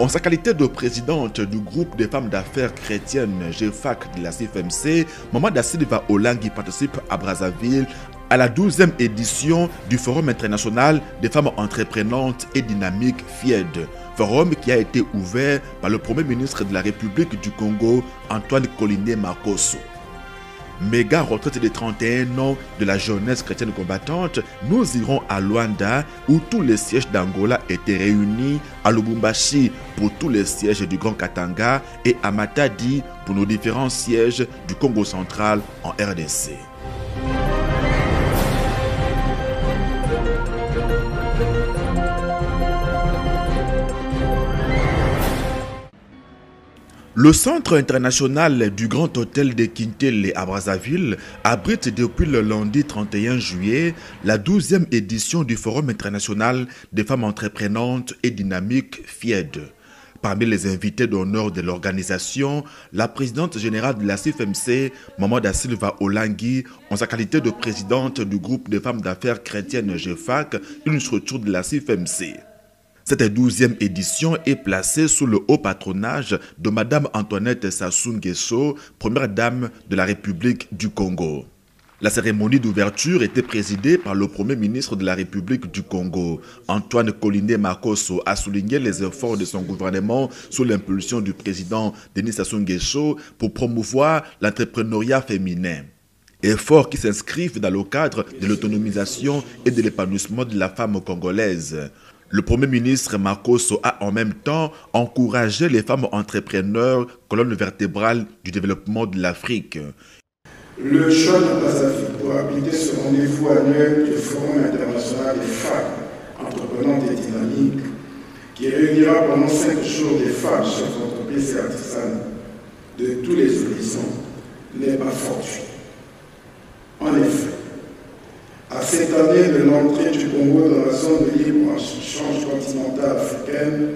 En sa qualité de présidente du groupe des femmes d'affaires chrétiennes GFAC de la CFMC, Maman Da Silva Olangui participe à Brazzaville à la 12e édition du Forum international des femmes entreprenantes et dynamiques FIED. Forum qui a été ouvert par le Premier ministre de la République du Congo, Antoine Collinet Makosso. Méga retraite des 31 ans de la jeunesse chrétienne combattante, nous irons à Luanda où tous les sièges d'Angola étaient réunis, à Lubumbashi pour tous les sièges du Grand Katanga et à Matadi pour nos différents sièges du Congo central en RDC. Le Centre international du Grand Hôtel de Kintele à Brazzaville abrite depuis le lundi 31 juillet la 12e édition du Forum international des femmes entreprenantes et dynamiques FIED. Parmi les invités d'honneur de l'organisation, la présidente générale de la CFMC, Maman Da Silva Olangui, en sa qualité de présidente du groupe des femmes d'affaires chrétiennes GFAC, une structure de la CFMC. Cette 12e édition est placée sous le haut patronage de Madame Antoinette Sassou Nguesso, première dame de la République du Congo. La cérémonie d'ouverture était présidée par le Premier ministre de la République du Congo. Antoine Collinet Makosso a souligné les efforts de son gouvernement sous l'impulsion du président Denis Sassou Nguesso pour promouvoir l'entrepreneuriat féminin. Efforts qui s'inscrivent dans le cadre de l'autonomisation et de l'épanouissement de la femme congolaise. Le Premier ministre Makosso a en même temps encouragé les femmes entrepreneurs, colonne vertébrale du développement de l'Afrique. Le choix de Brazzaville pour abriter ce rendez-vous annuel du Forum international des femmes entreprenantes et dynamiques, qui réunira pendant 5 jours des femmes, chefs d'entreprise et artisanes de tous les horizons, n'est pas fortuit. En effet, à cette année de l'entrée du Congo dans la zone de libre-échange continentale africaine,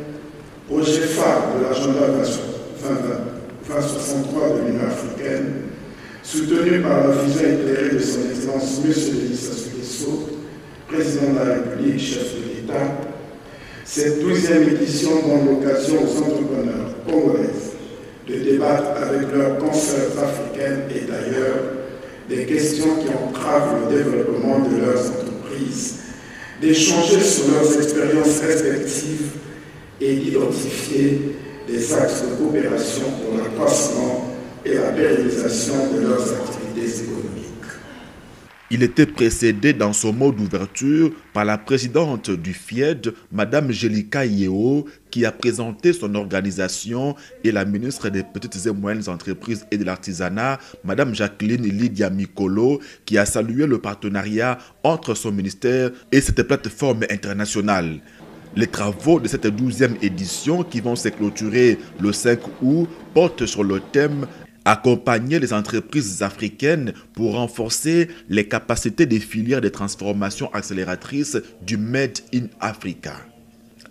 projet phare de l'agenda 2063 de l'Union africaine, soutenu par la vision éclairée de son Excellence M. Denis Sassou Nguesso, président de la République, chef de l'État, cette 12e édition donne l'occasion aux entrepreneurs congolais de débattre avec leurs consoeurs africaines et d'ailleurs des questions qui entravent le développement de leurs entreprises, d'échanger sur leurs expériences respectives et d'identifier des axes de coopération pour l'accroissement et la pérennisation de leurs activités économiques. Il était précédé dans son mot d'ouverture par la présidente du FIED, Mme Jelika Yeo, qui a présenté son organisation, et la ministre des Petites et Moyennes Entreprises et de l'Artisanat, Mme Jacqueline Lydia Mikolo, qui a salué le partenariat entre son ministère et cette plateforme internationale. Les travaux de cette 12e édition, qui vont se clôturer le 5 août, portent sur le thème accompagner les entreprises africaines pour renforcer les capacités des filières de transformation accélératrice du Made in Africa.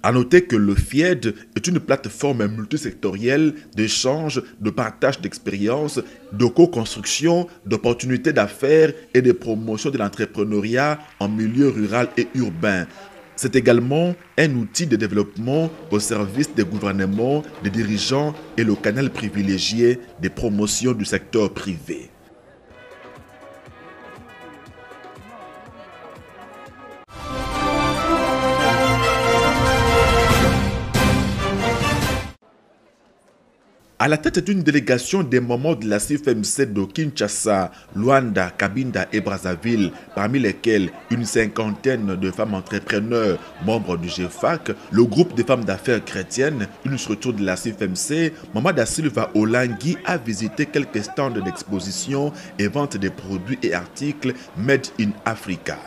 A noter que le FIED est une plateforme multisectorielle d'échange, de partage d'expériences, de co-construction, d'opportunités d'affaires et de promotion de l'entrepreneuriat en milieu rural et urbain. C'est également un outil de développement au service des gouvernements, des dirigeants et le canal privilégié des promotions du secteur privé. À la tête d'une délégation des mamans de la CFMC de Kinshasa, Luanda, Cabinda et Brazzaville, parmi lesquelles une cinquantaine de femmes entrepreneurs membres du GFAC, le groupe des femmes d'affaires chrétiennes, une structure de la CFMC, Maman Da Silva Olangui a visité quelques stands d'exposition et vente des produits et articles Made in Africa.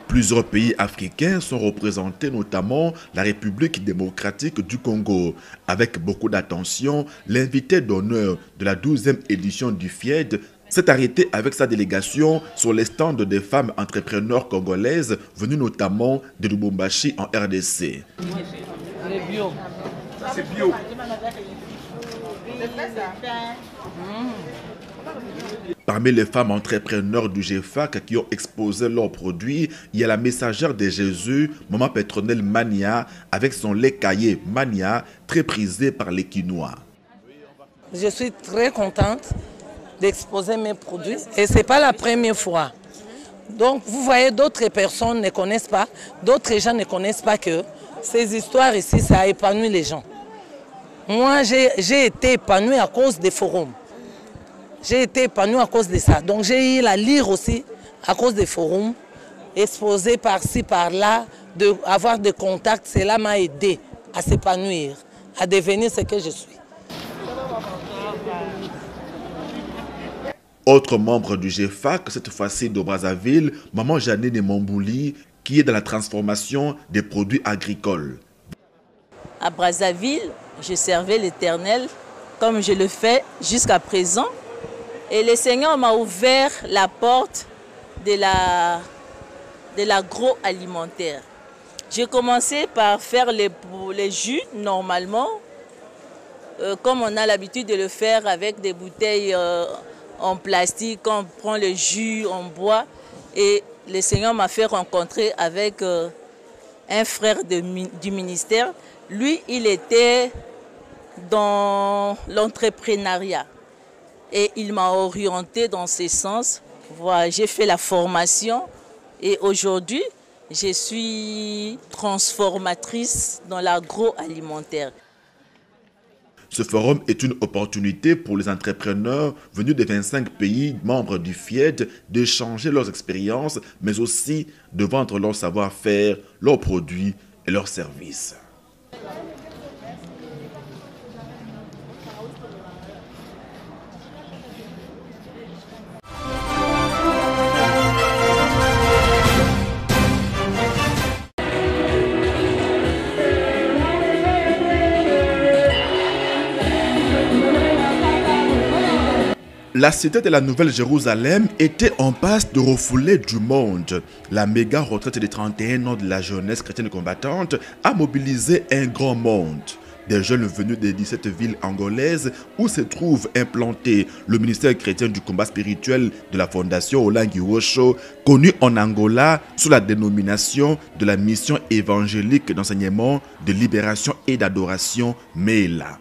Plusieurs pays africains sont représentés, notamment la République démocratique du Congo. Avec beaucoup d'attention, l'invité d'honneur de la 12e édition du FIED s'est arrêté avec sa délégation sur les stands des femmes entrepreneurs congolaises venues notamment de Lubumbashi en RDC. C'est bio. C'est bio. Parmi les femmes entrepreneurs du GFAC qui ont exposé leurs produits, il y a la messagère de Jésus, Maman Pétronelle Mania, avec son lait caillé Mania, très prisé par les Quinois. Je suis très contente d'exposer mes produits et ce n'est pas la première fois. Donc vous voyez, d'autres personnes ne connaissent pas, d'autres gens ne connaissent pas que ces histoires ici, ça a épanoui les gens. Moi, j'ai été épanouie à cause des forums. J'ai été épanouie à cause de ça. Donc j'ai eu à lire aussi à cause des forums, exposés par-ci, par-là, d'avoir des contacts. Cela m'a aidé à s'épanouir, à devenir ce que je suis. Autre membre du GFAC, cette fois-ci de Brazzaville, Maman Janine Mombouli, qui est dans la transformation des produits agricoles. À Brazzaville, je servais l'Éternel comme je le fais jusqu'à présent. Et le Seigneur m'a ouvert la porte de l'agroalimentaire. J'ai commencé par faire les jus normalement, comme on a l'habitude de le faire avec des bouteilles en plastique, on prend le jus, on boit. Et le Seigneur m'a fait rencontrer avec un frère du ministère. Lui, il était dans l'entrepreneuriat. Et il m'a orienté dans ce sens. Voilà, j'ai fait la formation et aujourd'hui, je suis transformatrice dans l'agroalimentaire. Ce forum est une opportunité pour les entrepreneurs venus des 25 pays membres du FIED d'échanger leurs expériences, mais aussi de vendre leur savoir-faire, leurs produits et leurs services. La cité de la Nouvelle-Jérusalem était en passe de refouler du monde. La méga retraite des 31 ans de la jeunesse chrétienne combattante a mobilisé un grand monde. Des jeunes venus des 17 villes angolaises où se trouve implanté le ministère chrétien du combat spirituel de la fondation Olangi Wosho, connu en Angola sous la dénomination de la mission évangélique d'enseignement, de libération et d'adoration MELA.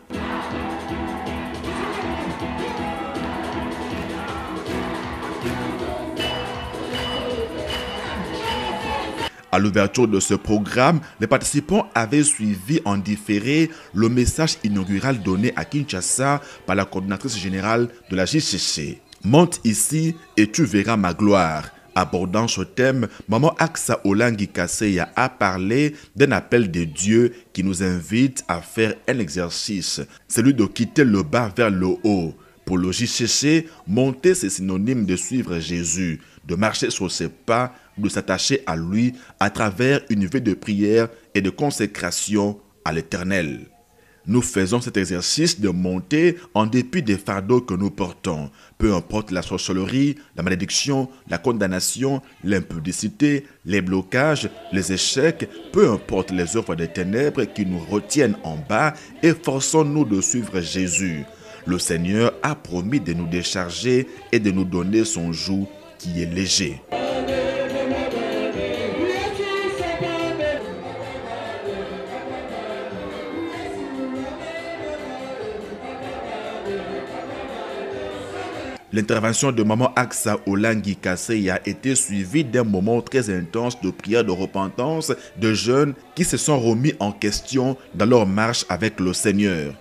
À l'ouverture de ce programme, les participants avaient suivi en différé le message inaugural donné à Kinshasa par la coordinatrice générale de la JCC. Monte ici et tu verras ma gloire. Abordant ce thème, Maman Aksa Olangi Kaseya a parlé d'un appel de Dieu qui nous invite à faire un exercice, celui de quitter le bas vers le haut. Pour le JCC, monter c'est synonyme de suivre Jésus, de marcher sur ses pas, de s'attacher à lui à travers une vie de prière et de consécration à l'Éternel. Nous faisons cet exercice de monter en dépit des fardeaux que nous portons, peu importe la sorcellerie, la malédiction, la condamnation, l'impudicité, les blocages, les échecs, peu importe les œuvres des ténèbres qui nous retiennent en bas, efforçons-nous de suivre Jésus. Le Seigneur a promis de nous décharger et de nous donner son joug qui est léger. L'intervention de Maman Aksa Olangi Kaseya a été suivie d'un moment très intense de prière de repentance de jeunes qui se sont remis en question dans leur marche avec le Seigneur.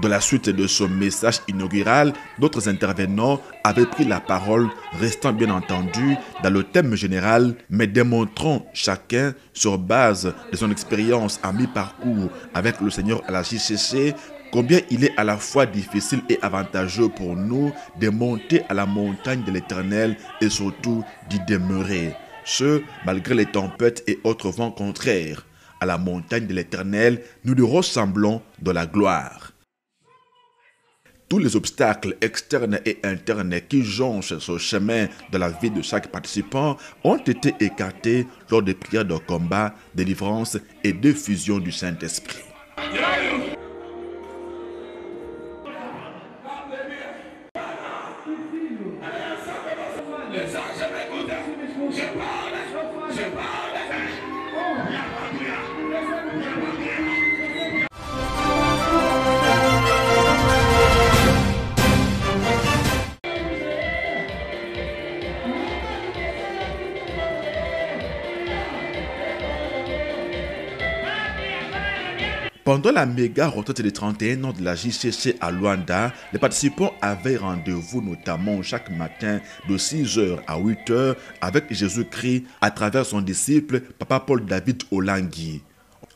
Dans la suite de ce message inaugural, d'autres intervenants avaient pris la parole, restant bien entendu dans le thème général, mais démontrant chacun, sur base de son expérience à mi-parcours avec le Seigneur à la JCC, combien il est à la fois difficile et avantageux pour nous de monter à la montagne de l'Éternel et surtout d'y demeurer. Ce, malgré les tempêtes et autres vents contraires. À la montagne de l'Éternel, nous lui ressemblons dans la gloire. Tous les obstacles externes et internes qui jonchent ce chemin de la vie de chaque participant ont été écartés lors des prières de combat, délivrance et diffusion du Saint-Esprit. Pendant la méga retraite des 31 ans de la JCC à Luanda, les participants avaient rendez-vous notamment chaque matin de 6h à 8h avec Jésus-Christ à travers son disciple Papa Paul David Olangui.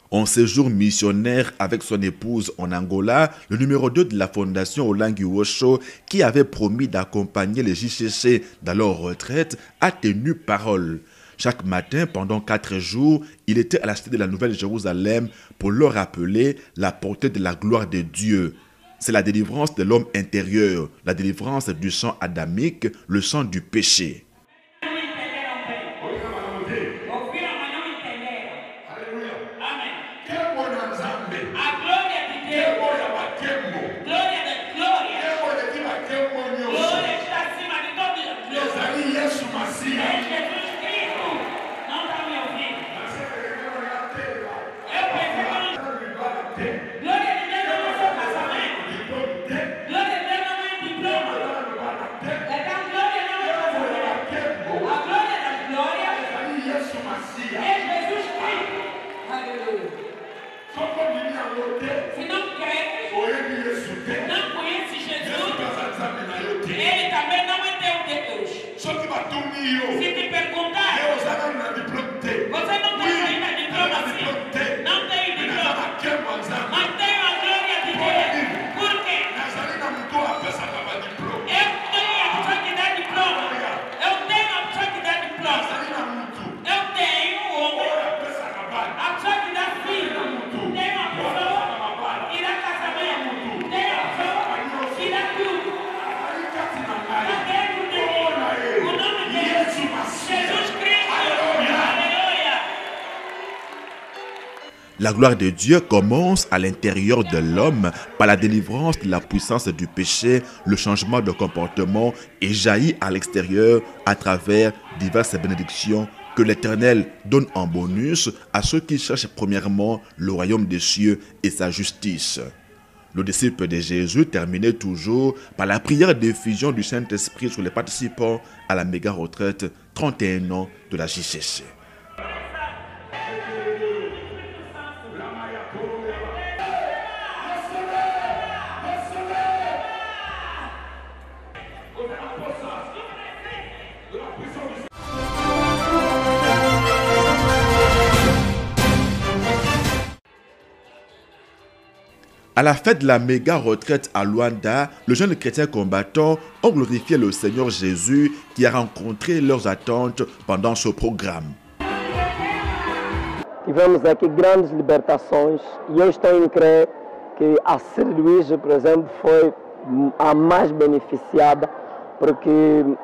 En séjour missionnaire avec son épouse en Angola, le numéro 2 de la fondation Olangui Osho, qui avait promis d'accompagner les JCC dans leur retraite, a tenu parole. Chaque matin, pendant 4 jours, il était à la cité de la Nouvelle-Jérusalem pour leur rappeler la portée de la gloire de Dieu. C'est la délivrance de l'homme intérieur, la délivrance du sang adamique, le sang du péché. Se te perguntar, você não tem ainda diplomacia, não tem diploma, mas tem a glória de Deus. Por quê? Eu tenho a pessoa que dá diploma. Eu tenho a pessoa que dá diploma. Eu tenho o homem, a pessoa que dá filho. Tenho a pessoa que dá casamento. Tenho a pessoa que dá tudo. Está dentro de mim. O nome de Jesus Cristo. Aleluia. La gloire de Dieu commence à l'intérieur de l'homme par la délivrance de la puissance du péché, le changement de comportement et jaillit à l'extérieur à travers diverses bénédictions que l'Éternel donne en bonus à ceux qui cherchent premièrement le royaume des cieux et sa justice. Le disciple de Jésus terminait toujours par la prière d'effusion du Saint-Esprit sur les participants à la méga retraite 31 ans de la JCC. À la fête de la méga retraite à Luanda, les jeunes chrétiens combattants ont glorifié le Seigneur Jésus qui a rencontré leurs attentes pendant ce programme. Tivemos aqui grandes libertações e eu estou em crer que a Sede Luís, por exemplo, foi a mais beneficiada porque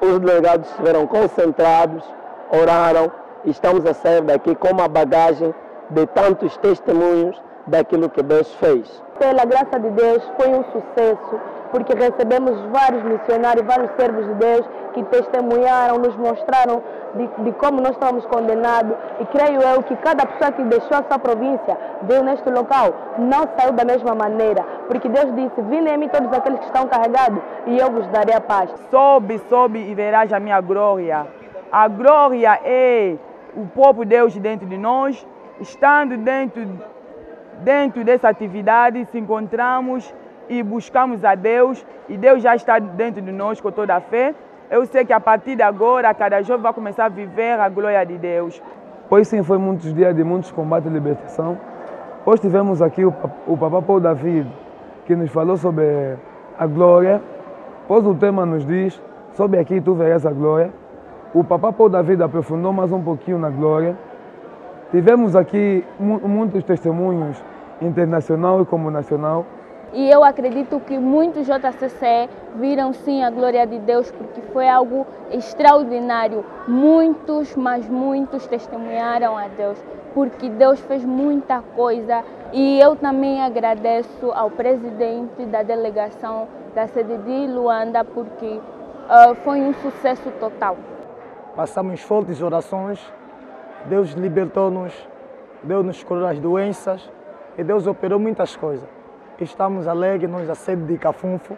os delegados estiveram concentrados, oraram e estamos a sair daqui com uma bagagem de tantos testemunhos daquilo que Deus fez. Pela graça de Deus foi um sucesso, porque recebemos vários missionários, vários servos de Deus que testemunharam, nos mostraram de como nós estávamos condenados. E creio eu que cada pessoa que deixou a sua província, veio neste local, não saiu da mesma maneira, porque Deus disse: vinde a mim todos aqueles que estão carregados e eu vos darei a paz. Sobe, sobe e verás a minha glória. A glória é o próprio Deus dentro de nós, estando dentro dessa atividade, se encontramos e buscamos a Deus, e Deus já está dentro de nós com toda a fé. Eu sei que a partir de agora, cada jovem vai começar a viver a glória de Deus. Pois sim, foi muitos dias de muitos combates e libertação. Hoje tivemos aqui o Papa Paul David, que nos falou sobre a glória. Pois o tema nos diz: sobe aqui e tu verás a glória. O Papa Paul David aprofundou mais um pouquinho na glória. Tivemos aqui muitos testemunhos, internacional e como nacional. E eu acredito que muitos JCC viram sim a glória de Deus, porque foi algo extraordinário. Muitos, mas muitos testemunharam a Deus, porque Deus fez muita coisa. E eu também agradeço ao presidente da delegação da sede de Luanda, porque foi um sucesso total. Passamos fortes orações, Deus libertou-nos Deus nos curou das doenças e Deus operou muitas coisas. Estamos alegres, nós a sede de Cafunfo,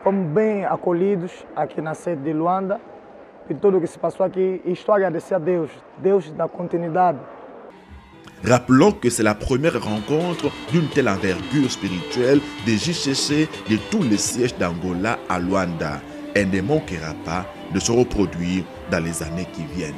fomos bem acolhidos aqui na sede de Luanda, e tudo o que se passou aqui, e estou a agradecer a Deus, Deus da continuidade. Rappelons que c'est la première rencontre d'une telle envergure spirituelle des JCC de tous les sièges d'Angola à Luanda. Elle ne manquera pas de se reproduire dans les années qui viennent.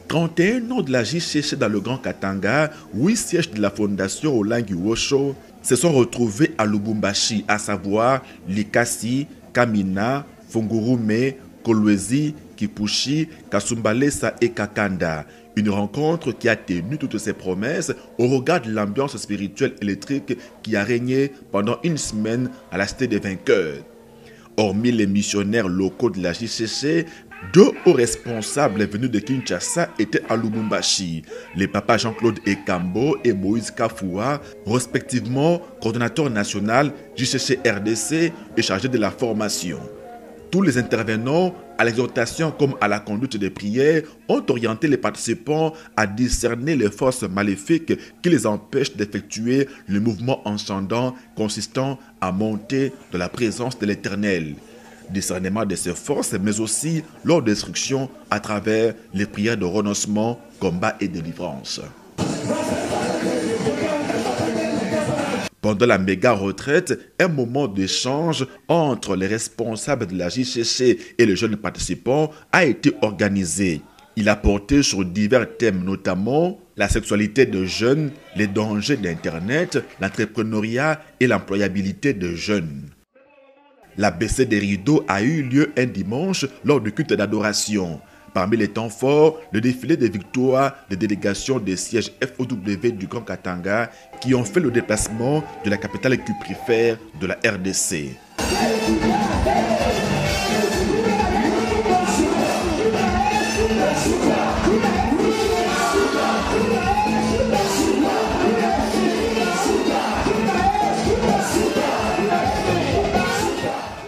« 31 ans de la JCC dans le Grand Katanga, 8 sièges de la fondation Olangi Wosho se sont retrouvés à Lubumbashi, à savoir Likasi, Kamina, Fungurume, Kolwezi, Kipushi, Kasumbalesa et Kakanda. Une rencontre qui a tenu toutes ses promesses au regard de l'ambiance spirituelle électrique qui a régné pendant une semaine à la Cité des Vainqueurs. Hormis les missionnaires locaux de la JCC, 2 hauts responsables venus de Kinshasa étaient à Lubumbashi, les papas Jean-Claude Ekambo et Moïse Kafoua, respectivement coordonnateur national JCC RDC et chargé de la formation. Tous les intervenants, à l'exhortation comme à la conduite des prières, ont orienté les participants à discerner les forces maléfiques qui les empêchent d'effectuer le mouvement ascendant consistant à monter de la présence de l'Éternel. Discernement de ces forces, mais aussi leur destruction à travers les prières de renoncement, combat et délivrance. Pendant la méga retraite, un moment d'échange entre les responsables de la JCC et les jeunes participants a été organisé. Il a porté sur divers thèmes, notamment la sexualité de jeunes, les dangers d'Internet, l'entrepreneuriat et l'employabilité de jeunes. La baissée des rideaux a eu lieu un dimanche lors du culte d'adoration. Parmi les temps forts, le défilé des victoires des délégations des sièges FOW du Grand Katanga qui ont fait le déplacement de la capitale cuprifère de la RDC.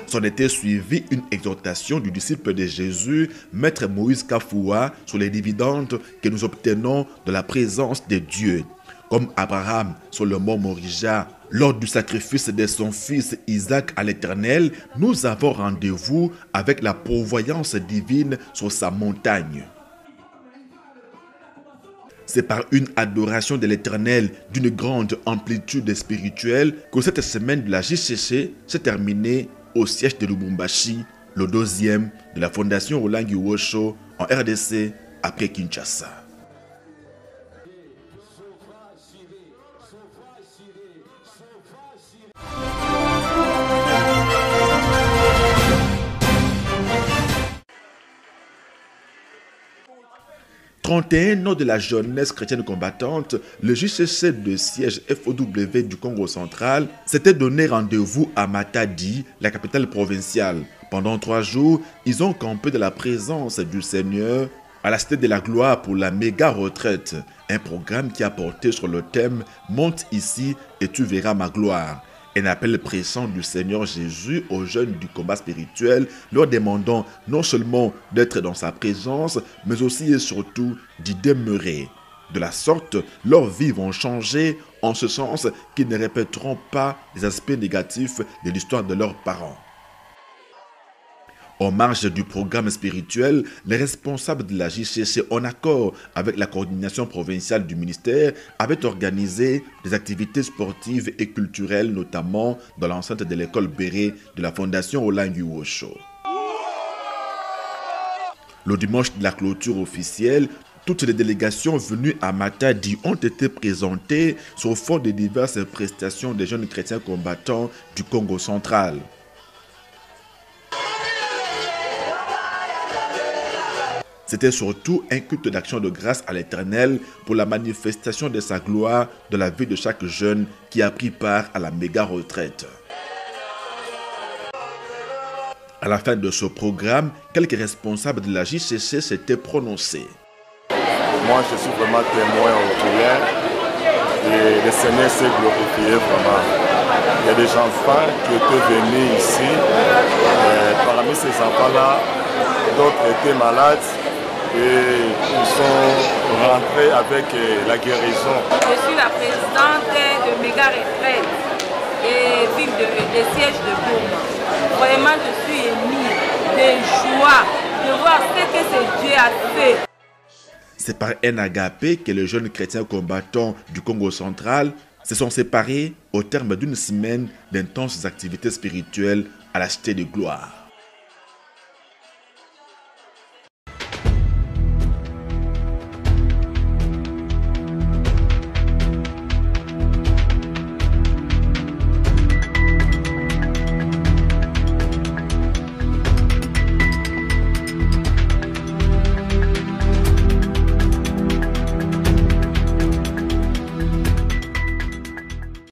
S'en était suivi une exhortation du disciple de Jésus, Maître Moïse Kafoua, sur les dividendes que nous obtenons de la présence de Dieu. Comme Abraham sur le mont Morija, lors du sacrifice de son fils Isaac à l'Éternel, nous avons rendez-vous avec la pourvoyance divine sur sa montagne. C'est par une adoration de l'Éternel d'une grande amplitude spirituelle que cette semaine de la JCC s'est terminée au siège de Lubumbashi, le 2e de la fondation Olangi Wosho en RDC après Kinshasa. « 31 ans de la jeunesse chrétienne combattante, le JCC de siège FOW du Congo central s'était donné rendez-vous à Matadi, la capitale provinciale. Pendant 3 jours, ils ont campé de la présence du Seigneur à la Cité de la Gloire pour la méga retraite, un programme qui a porté sur le thème « Monte ici et tu verras ma gloire ». Un appel pressant du Seigneur Jésus aux jeunes du combat spirituel, leur demandant non seulement d'être dans sa présence, mais aussi et surtout d'y demeurer. De la sorte, leurs vies vont changer en ce sens qu'ils ne répéteront pas les aspects négatifs de l'histoire de leurs parents. En marge du programme spirituel, les responsables de la JCC, en accord avec la coordination provinciale du ministère, avaient organisé des activités sportives et culturelles, notamment dans l'enceinte de l'école Béré de la fondation Olangi Wosho. Le dimanche de la clôture officielle, toutes les délégations venues à Matadi ont été présentées sur fond de diverses prestations des jeunes chrétiens combattants du Congo central. C'était surtout un culte d'action de grâce à l'Éternel pour la manifestation de sa gloire dans la vie de chaque jeune qui a pris part à la méga retraite. À la fin de ce programme, quelques responsables de la JCC s'étaient prononcés. Moi, je suis vraiment témoin oculaire et le Seigneur s'est glorifié vraiment. Il y a des enfants qui étaient venus ici. Parmi ces enfants-là, d'autres étaient malades et ils sont rentrés avec la guérison. Je suis la présidente de Méga Retraite et ville des sièges de Goma. Vraiment, je suis émue de joie de voir ce que ce Dieu a fait. C'est par un agapé que les jeunes chrétiens combattants du Congo central se sont séparés au terme d'une semaine d'intenses activités spirituelles à la Cité de Gloire.